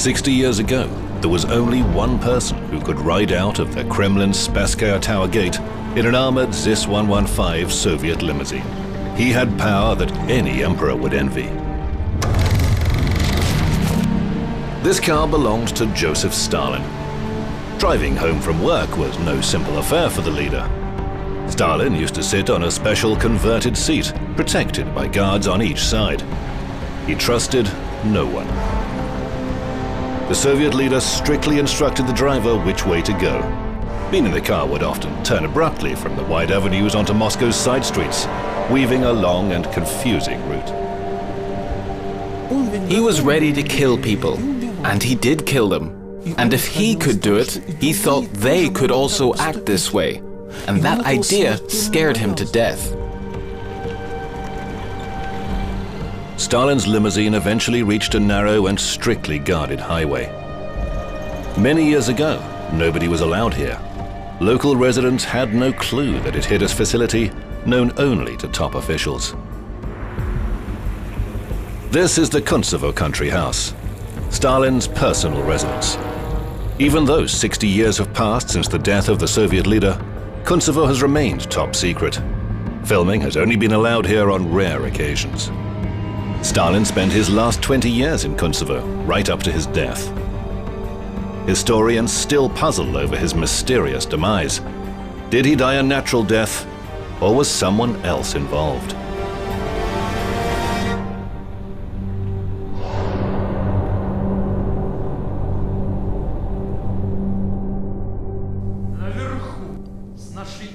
60 years ago, there was only one person who could ride out of the Kremlin's Spasskaya Tower gate in an armored ZIS-115 Soviet limousine. He had power that any emperor would envy. This car belonged to Joseph Stalin. Driving home from work was no simple affair for the leader. Stalin used to sit on a special converted seat, protected by guards on each side. He trusted no one. The Soviet leader strictly instructed the driver which way to go, meaning the car would often turn abruptly from the wide avenues onto Moscow's side streets, weaving a long and confusing route. He was ready to kill people, and he did kill them. And if he could do it, he thought they could also act this way. And that idea scared him to death. Stalin's limousine eventually reached a narrow and strictly guarded highway. Many years ago, nobody was allowed here. Local residents had no clue that it hid a facility known only to top officials. This is the Kuntsevo country house, Stalin's personal residence. Even though 60 years have passed since the death of the Soviet leader, Kuntsevo has remained top secret. Filming has only been allowed here on rare occasions. Stalin spent his last 20 years in Kuntsevo, right up to his death. Historians still puzzle over his mysterious demise. Did he die a natural death, or was someone else involved?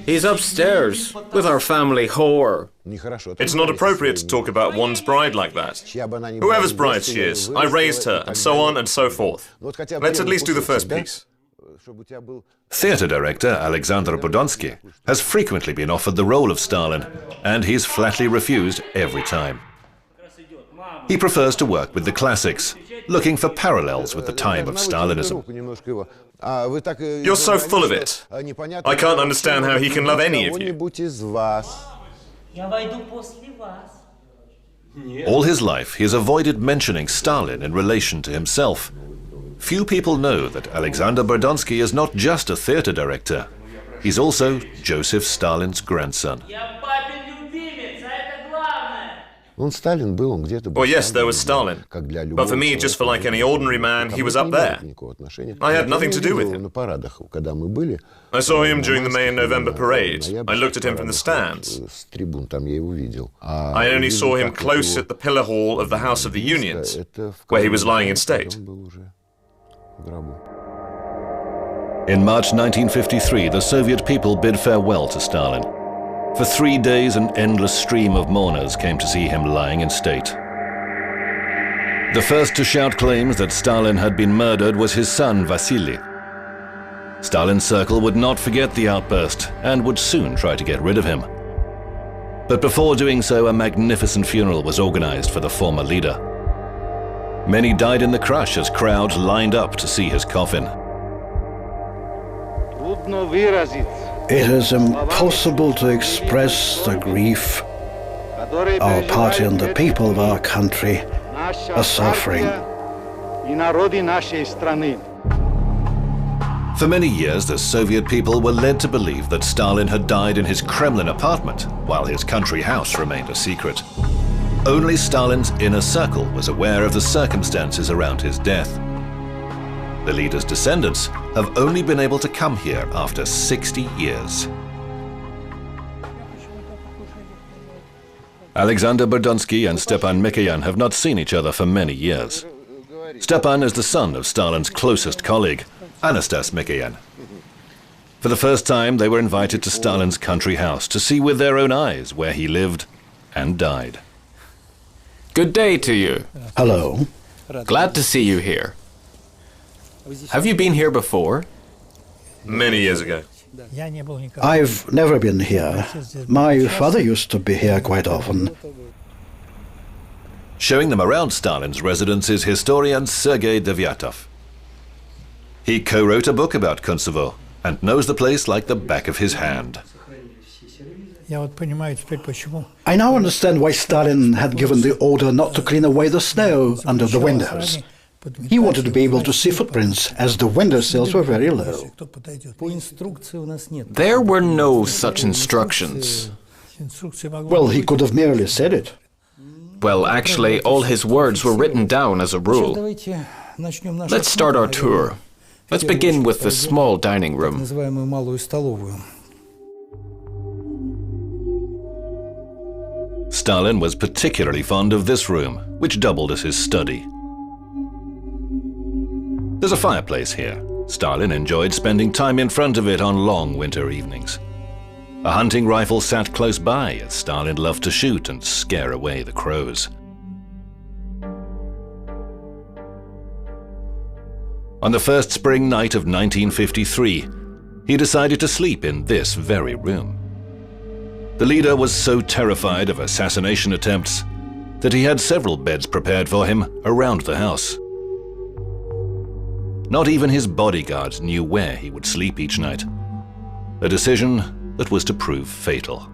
He's upstairs with our family whore. It's not appropriate to talk about one's bride like that. Whoever's bride she is, I raised her, and so on and so forth. Let's at least do the first piece. Theatre director Alexander Podonsky has frequently been offered the role of Stalin, and he's flatly refused every time. He prefers to work with the classics, looking for parallels with the time of Stalinism. You're so full of it. I can't understand how he can love any of you. All his life, he has avoided mentioning Stalin in relation to himself. Few people know that Alexander Berdonsky is not just a theatre director. He's also Joseph Stalin's grandson. Well, yes, there was Stalin. But for me, just for like any ordinary man, he was up there. I had nothing to do with him. I saw him during the May and November parade. I looked at him from the stands. I only saw him close at the pillar hall of the House of the Unions, where he was lying in state. In March 1953, the Soviet people bid farewell to Stalin. For 3 days, an endless stream of mourners came to see him lying in state. The first to shout claims that Stalin had been murdered was his son, Vasily. Stalin's circle would not forget the outburst and would soon try to get rid of him. But before doing so, a magnificent funeral was organized for the former leader. Many died in the crush as crowds lined up to see his coffin. It is impossible to express the grief our party and the people of our country are suffering. For many years, the Soviet people were led to believe that Stalin had died in his Kremlin apartment, while his country house remained a secret. Only Stalin's inner circle was aware of the circumstances around his death. The leader's descendants have only been able to come here after 60 years. Alexander Berdonsky and Stepan Mikoyan have not seen each other for many years. Stepan is the son of Stalin's closest colleague, Anastas Mikoyan. For the first time, they were invited to Stalin's country house to see with their own eyes where he lived and died. Good day to you. Hello. Glad to see you here. Have you been here before? Many years ago. I've never been here. My father used to be here quite often. Showing them around Stalin's residence is historian Sergei Devyatov. He co-wrote a book about Kuntsevo and knows the place like the back of his hand. I now understand why Stalin had given the order not to clean away the snow under the windows. He wanted to be able to see footprints, as the window sills were very low. There were no such instructions. Well, he could have merely said it. Well, actually, all his words were written down as a rule. Let's start our tour. Let's begin with the small dining room. Stalin was particularly fond of this room, which doubled as his study. There's a fireplace here. Stalin enjoyed spending time in front of it on long winter evenings. A hunting rifle sat close by, as Stalin loved to shoot and scare away the crows. On the first spring night of 1953, he decided to sleep in this very room. The leader was so terrified of assassination attempts that he had several beds prepared for him around the house. Not even his bodyguards knew where he would sleep each night, a decision that was to prove fatal.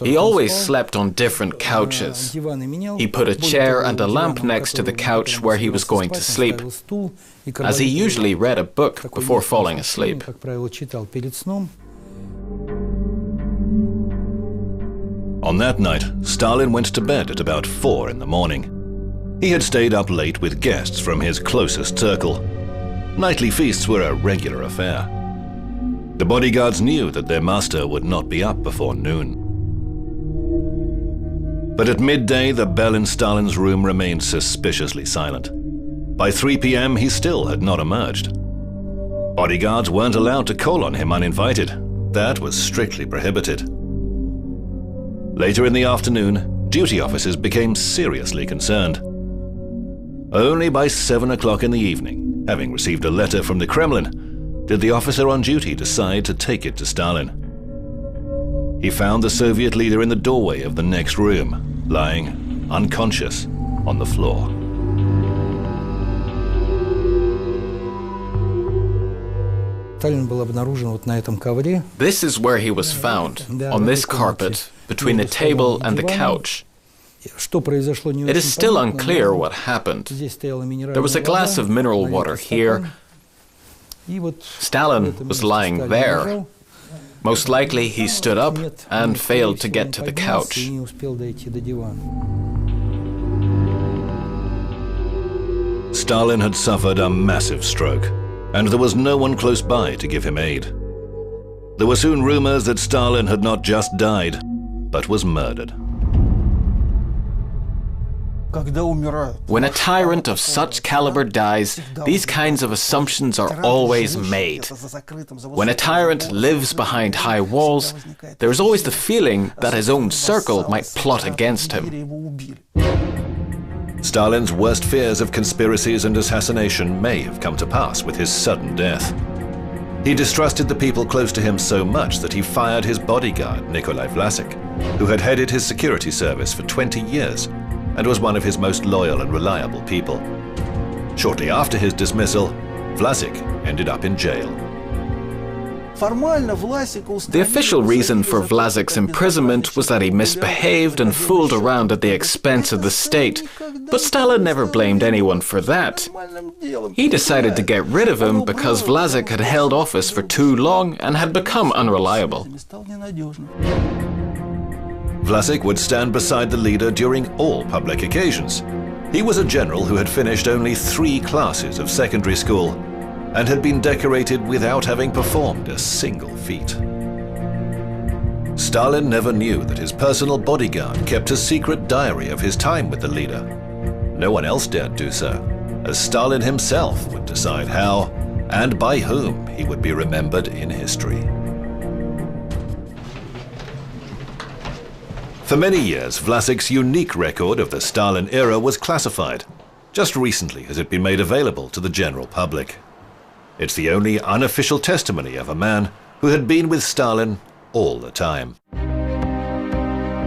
He always slept on different couches. He put a chair and a lamp next to the couch where he was going to sleep, as he usually read a book before falling asleep. On that night, Stalin went to bed at about 4 in the morning. He had stayed up late with guests from his closest circle. Nightly feasts were a regular affair. The bodyguards knew that their master would not be up before noon. But at midday, the bell in Stalin's room remained suspiciously silent. By 3 p.m., he still had not emerged. Bodyguards weren't allowed to call on him uninvited. That was strictly prohibited. Later in the afternoon, duty officers became seriously concerned. Only by 7 o'clock in the evening, having received a letter from the Kremlin, did the officer on duty decide to take it to Stalin. He found the Soviet leader in the doorway of the next room, lying unconscious on the floor. This is where he was found, on this carpet, between the table and the couch. It is still unclear what happened. There was a glass of mineral water here. Stalin was lying there. Most likely he stood up and failed to get to the couch. Stalin had suffered a massive stroke, and there was no one close by to give him aid. There were soon rumors that Stalin had not just died, but was murdered. When a tyrant of such caliber dies, these kinds of assumptions are always made. When a tyrant lives behind high walls, there is always the feeling that his own circle might plot against him. Stalin's worst fears of conspiracies and assassination may have come to pass with his sudden death. He distrusted the people close to him so much that he fired his bodyguard, Nikolai Vlasik, who had headed his security service for 20 years and was one of his most loyal and reliable people. Shortly after his dismissal, Vlasik ended up in jail. The official reason for Vlasik's imprisonment was that he misbehaved and fooled around at the expense of the state, but Stalin never blamed anyone for that. He decided to get rid of him because Vlasik had held office for too long and had become unreliable. Vlasik would stand beside the leader during all public occasions. He was a general who had finished only 3 classes of secondary school and had been decorated without having performed a single feat. Stalin never knew that his personal bodyguard kept a secret diary of his time with the leader. No one else dared do so, as Stalin himself would decide how and by whom he would be remembered in history. For many years, Vlasik's unique record of the Stalin era was classified. Just recently has it been made available to the general public. It's the only unofficial testimony of a man who had been with Stalin all the time.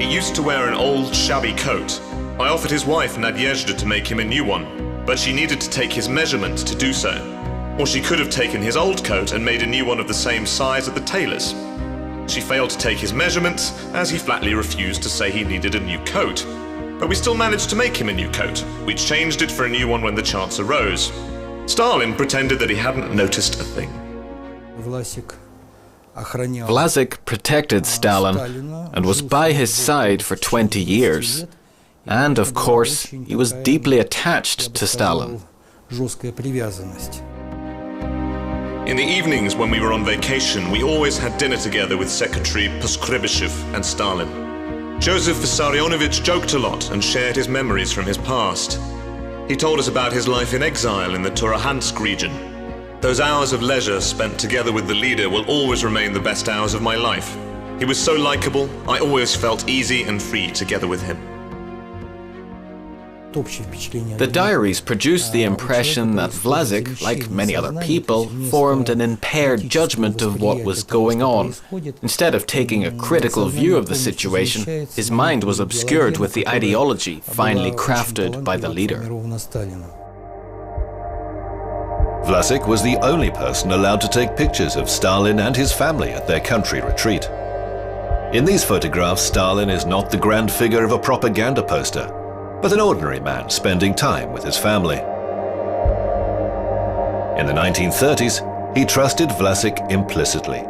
He used to wear an old, shabby coat. I offered his wife Nadezhda to make him a new one, but she needed to take his measurements to do so. Or she could have taken his old coat and made a new one of the same size at the tailor's. She failed to take his measurements, as he flatly refused to say he needed a new coat. But we still managed to make him a new coat. We changed it for a new one when the chance arose. Stalin pretended that he hadn't noticed a thing. Vlasic protected Stalin and was by his side for 20 years. And, of course, he was deeply attached to Stalin. In the evenings when we were on vacation, we always had dinner together with Secretary Poskrebyshev and Stalin. Joseph Vissarionovich joked a lot and shared his memories from his past. He told us about his life in exile in the Turahansk region. Those hours of leisure spent together with the leader will always remain the best hours of my life. He was so likable, I always felt easy and free together with him. The diaries produced the impression that Vlasic, like many other people, formed an impaired judgment of what was going on. Instead of taking a critical view of the situation, his mind was obscured with the ideology finely crafted by the leader. Vlasic was the only person allowed to take pictures of Stalin and his family at their country retreat. In these photographs, Stalin is not the grand figure of a propaganda poster, but an ordinary man spending time with his family. In the 1930s, he trusted Vlasic implicitly,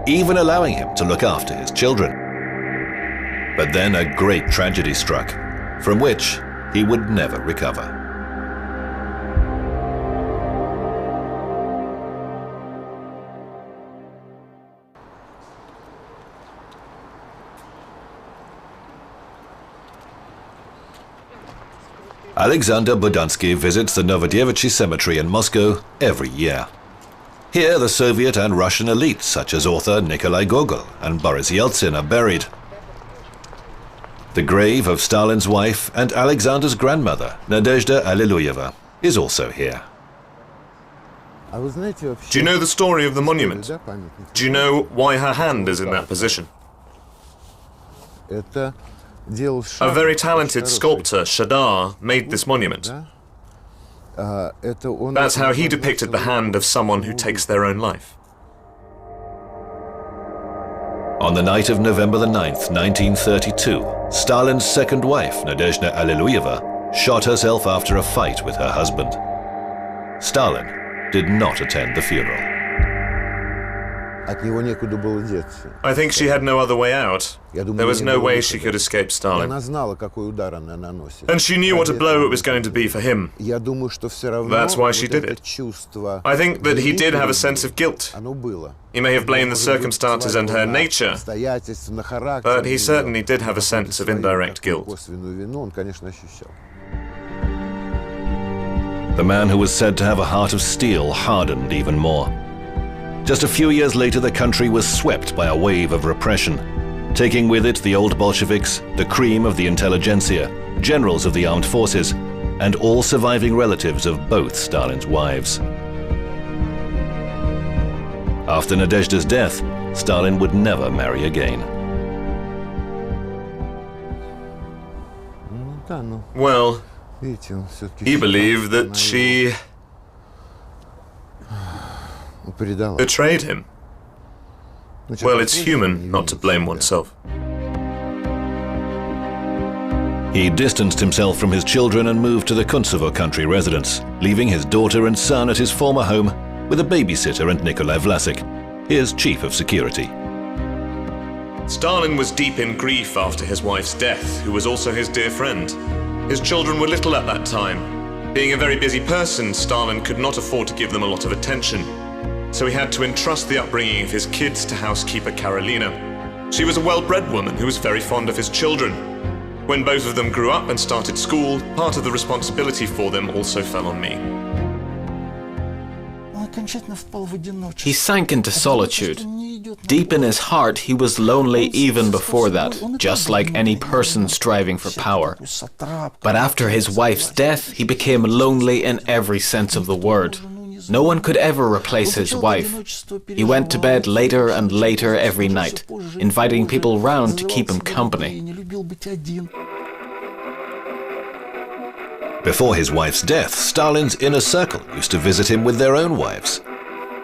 even allowing him to look after his children. But then a great tragedy struck, from which he would never recover. Alexander Budansky visits the Novodevichy Cemetery in Moscow every year. Here, the Soviet and Russian elites, such as author Nikolai Gogol and Boris Yeltsin, are buried. The grave of Stalin's wife and Alexander's grandmother, Nadezhda Alliluyeva, is also here. Do you know the story of the monument? Do you know why her hand is in that position? A very talented sculptor, Shadar, made this monument. That's how he depicted the hand of someone who takes their own life. On the night of November the 9th, 1932, Stalin's second wife, Nadezhda Alliluyeva, shot herself after a fight with her husband. Stalin did not attend the funeral. I think she had no other way out. There was no way she could escape Stalin. And she knew what a blow it was going to be for him. That's why she did it. I think that he did have a sense of guilt. He may have blamed the circumstances and her nature, but he certainly did have a sense of indirect guilt. The man who was said to have a heart of steel hardened even more. Just a few years later, the country was swept by a wave of repression, taking with it the old Bolsheviks, the cream of the intelligentsia, generals of the armed forces, and all surviving relatives of both Stalin's wives. After Nadezhda's death, Stalin would never marry again. Well, he believed that she betrayed him. Well, it's human not to blame oneself. He distanced himself from his children and moved to the Kuntsevo country residence, leaving his daughter and son at his former home with a babysitter and Nikolai Vlasic, his chief of security. Stalin was deep in grief after his wife's death, who was also his dear friend. His children were little at that time. Being a very busy person, Stalin could not afford to give them a lot of attention. So he had to entrust the upbringing of his kids to housekeeper Karolina. She was a well-bred woman who was very fond of his children. When both of them grew up and started school, part of the responsibility for them also fell on me. He sank into solitude. Deep in his heart, he was lonely even before that, just like any person striving for power. But after his wife's death, he became lonely in every sense of the word. No one could ever replace his wife. He went to bed later and later every night, inviting people round to keep him company. Before his wife's death, Stalin's inner circle used to visit him with their own wives.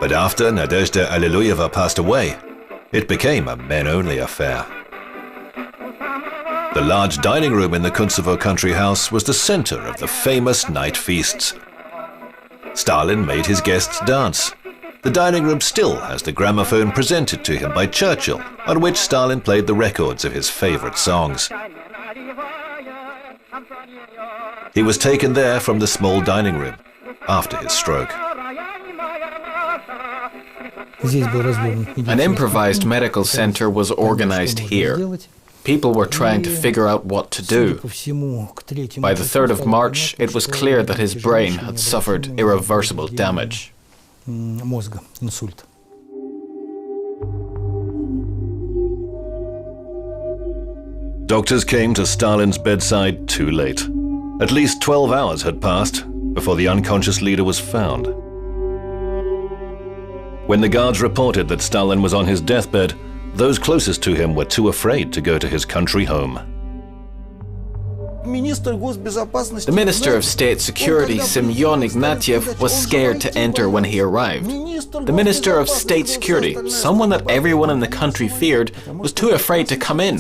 But after Nadezhda Alliluyeva passed away, It became a men-only affair. The large dining room in the Kuntsevo country house was the center of the famous night feasts. Stalin made his guests dance. The dining room still has the gramophone presented to him by Churchill, on which Stalin played the records of his favorite songs. He was taken there from the small dining room after his stroke. An improvised medical center was organized here. People were trying to figure out what to do. By the 3rd of March, it was clear that his brain had suffered irreversible damage. Doctors came to Stalin's bedside too late. At least 12 hours had passed before the unconscious leader was found. When the guards reported that Stalin was on his deathbed, those closest to him were too afraid to go to his country home. The Minister of State Security, Semyon Ignatiev, was scared to enter when he arrived. The Minister of State Security, someone that everyone in the country feared, was too afraid to come in.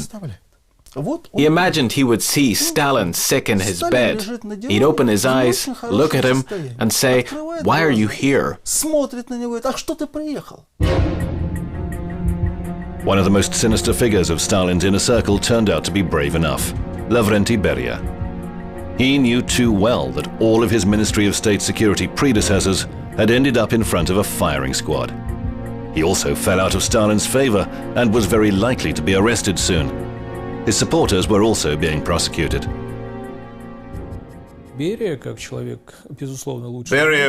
He imagined he would see Stalin sick in his bed. He'd open his eyes, look at him, and say, "Why are you here?" One of the most sinister figures of Stalin's inner circle turned out to be brave enough, Lavrenti Beria. He knew too well that all of his Ministry of State Security predecessors had ended up in front of a firing squad. He also fell out of Stalin's favor and was very likely to be arrested soon. His supporters were also being prosecuted. Beria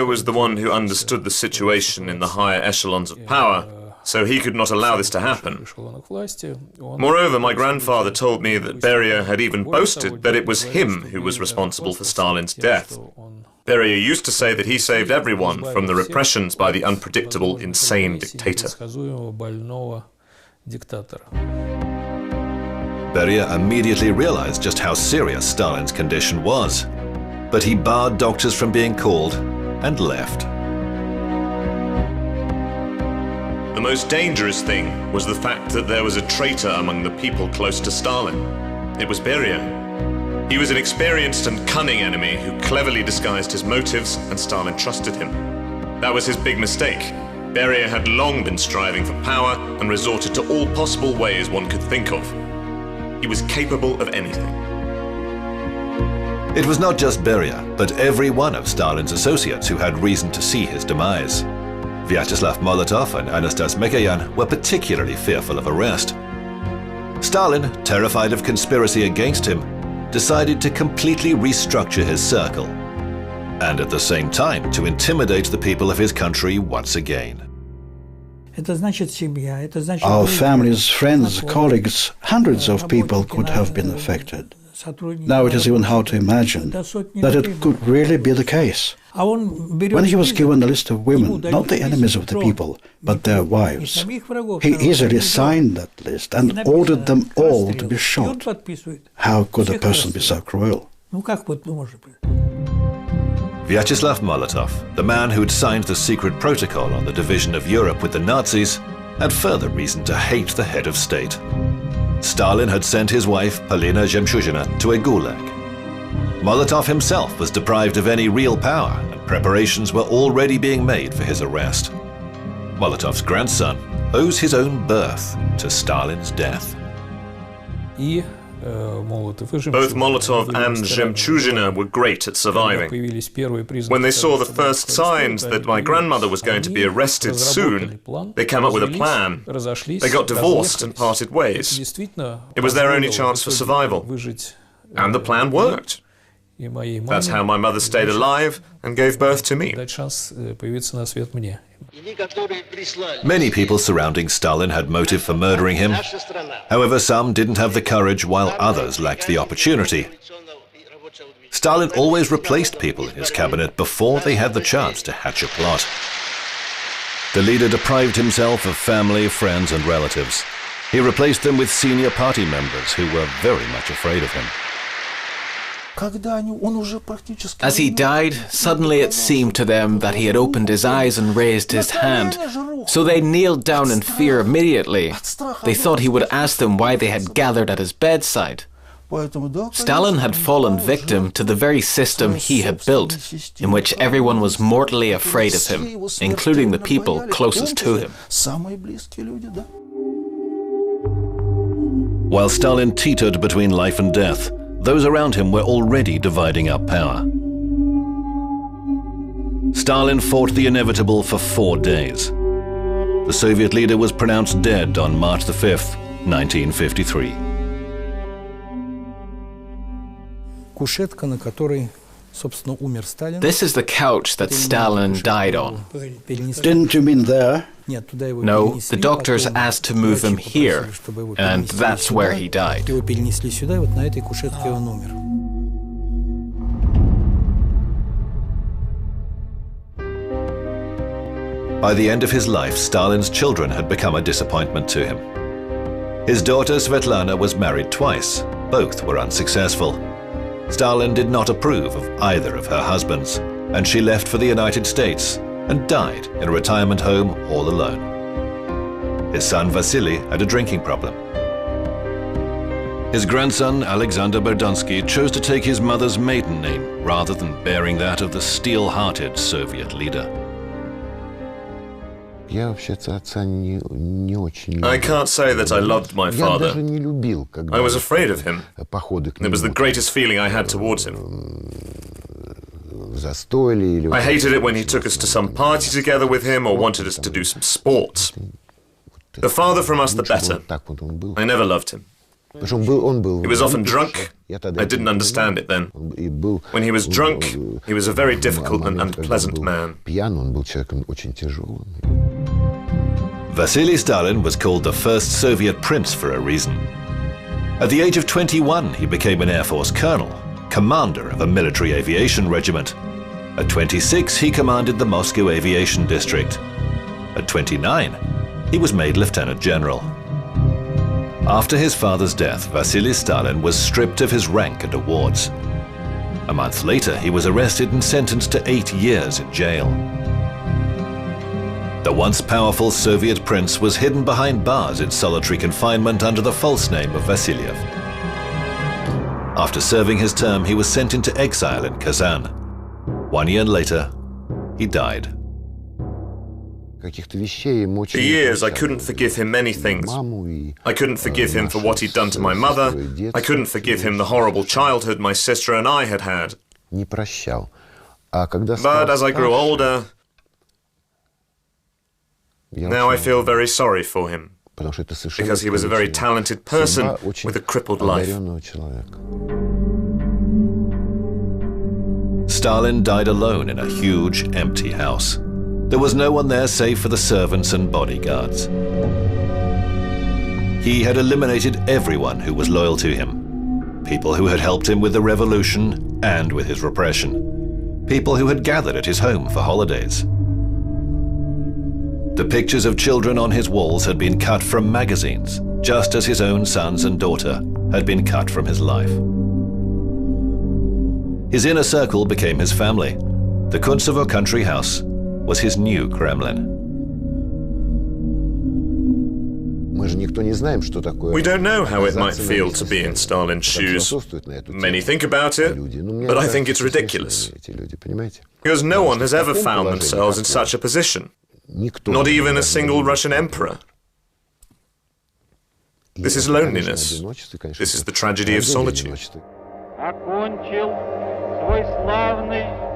was the one who understood the situation in the higher echelons of power, so he could not allow this to happen. Moreover, my grandfather told me that Beria had even boasted that it was him who was responsible for Stalin's death. Beria used to say that he saved everyone from the repressions by the unpredictable, insane dictator. Beria immediately realized just how serious Stalin's condition was, but he barred doctors from being called and left. The most dangerous thing was the fact that there was a traitor among the people close to Stalin. It was Beria. He was an experienced and cunning enemy who cleverly disguised his motives, and Stalin trusted him. That was his big mistake. Beria had long been striving for power and resorted to all possible ways one could think of. He was capable of anything. It was not just Beria, but every one of Stalin's associates who had reason to see his demise. Vyacheslav Molotov and Anastas Mikoyan were particularly fearful of arrest. Stalin, terrified of conspiracy against him, decided to completely restructure his circle, and at the same time to intimidate the people of his country once again. Our families, friends, colleagues, hundreds of people could have been affected. Now it is even hard to imagine that it could really be the case. When he was given a list of women, not the enemies of the people, but their wives, he easily signed that list and ordered them all to be shot. How could a person be so cruel? Vyacheslav Molotov, the man who had signed the secret protocol on the division of Europe with the Nazis, had further reason to hate the head of state. Stalin had sent his wife, Polina Zhemchuzhina, to a gulag. Molotov himself was deprived of any real power, and preparations were already being made for his arrest. Molotov's grandson owes his own birth to Stalin's death. Both Molotov and Zhemchuzhina were great at surviving. When they saw the first signs that my grandmother was going to be arrested soon, they came up with a plan. They got divorced and parted ways. It was their only chance for survival. And the plan worked. That's how my mother stayed alive and gave birth to me. Many people surrounding Stalin had motive for murdering him. However, some didn't have the courage, while others lacked the opportunity. Stalin always replaced people in his cabinet before they had the chance to hatch a plot. The leader deprived himself of family, friends, and relatives. He replaced them with senior party members who were very much afraid of him. As he died, suddenly it seemed to them that he had opened his eyes and raised his hand. So they kneeled down in fear immediately. They thought he would ask them why they had gathered at his bedside. Stalin had fallen victim to the very system he had built, in which everyone was mortally afraid of him, including the people closest to him. While Stalin teetered between life and death, those around him were already dividing up power. Stalin fought the inevitable for 4 days. The Soviet leader was pronounced dead on March the 5th, 1953. This is the couch that Stalin died on. Didn't you mean there? No, the doctors asked to move him here, and that's where he died. By the end of his life, Stalin's children had become a disappointment to him. His daughter Svetlana was married twice. Both were unsuccessful. Stalin did not approve of either of her husbands, and she left for the United States and died in a retirement home all alone. His son Vasily had a drinking problem. His grandson Alexander Berdyansky chose to take his mother's maiden name rather than bearing that of the steel-hearted Soviet leader. I can't say that I loved my father. I was afraid of him. It was the greatest feeling I had towards him. I hated it when he took us to some party together with him or wanted us to do some sports. The farther from us, the better. I never loved him. He was often drunk. I didn't understand it then. When he was drunk, he was a very difficult and unpleasant man. Vasily Stalin was called the first Soviet prince for a reason. At the age of 21, he became an Air Force colonel, commander of a military aviation regiment. At 26, he commanded the Moscow Aviation District. At 29, he was made lieutenant general. After his father's death, Vasily Stalin was stripped of his rank and awards. A month later, he was arrested and sentenced to 8 years in jail. The once powerful Soviet prince was hidden behind bars in solitary confinement under the false name of Vasilyev. After serving his term, he was sent into exile in Kazan. 1 year later, he died. For years, I couldn't forgive him many things. I couldn't forgive him for what he'd done to my mother. I couldn't forgive him the horrible childhood my sister and I had had. But as I grew older, now I feel very sorry for him, because he was a very talented person with a crippled life. Stalin died alone in a huge, empty house. There was no one there save for the servants and bodyguards. He had eliminated everyone who was loyal to him. People who had helped him with the revolution and with his repression. People who had gathered at his home for holidays. The pictures of children on his walls had been cut from magazines, just as his own sons and daughter had been cut from his life. His inner circle became his family. The Kuntsevo country house was his new Kremlin. We don't know how it might feel to be in Stalin's shoes. Many think about it, but I think it's ridiculous. Because no one has ever found themselves in such a position. Not even a single Russian emperor. This is loneliness. This is the tragedy of solitude.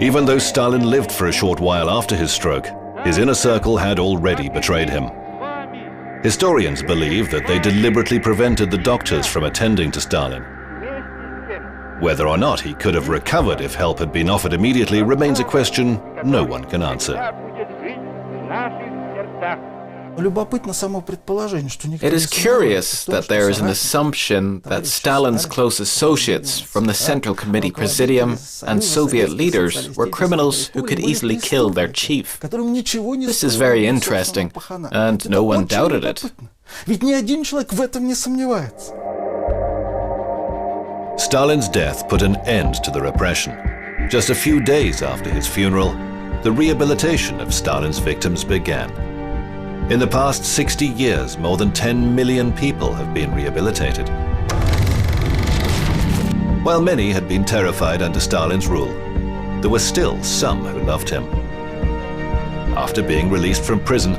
Even though Stalin lived for a short while after his stroke, his inner circle had already betrayed him. Historians believe that they deliberately prevented the doctors from attending to Stalin. Whether or not he could have recovered if help had been offered immediately remains a question no one can answer. It is curious that there is an assumption that Stalin's close associates from the Central Committee Presidium and Soviet leaders were criminals who could easily kill their chief. This is very interesting, and no one doubted it. Stalin's death put an end to the repression. Just a few days after his funeral, the rehabilitation of Stalin's victims began. In the past 60 years, more than 10 million people have been rehabilitated. While many had been terrified under Stalin's rule, there were still some who loved him. After being released from prison,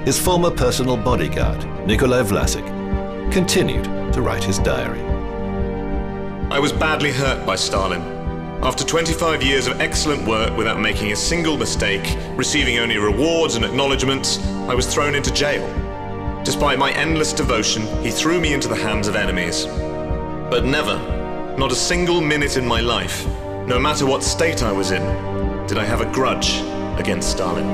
his former personal bodyguard, Nikolai Vlasic, continued to write his diary. I was badly hurt by Stalin. After 25 years of excellent work without making a single mistake, receiving only rewards and acknowledgements, I was thrown into jail. Despite my endless devotion, he threw me into the hands of enemies. But never, not a single minute in my life, no matter what state I was in, did I have a grudge against Stalin.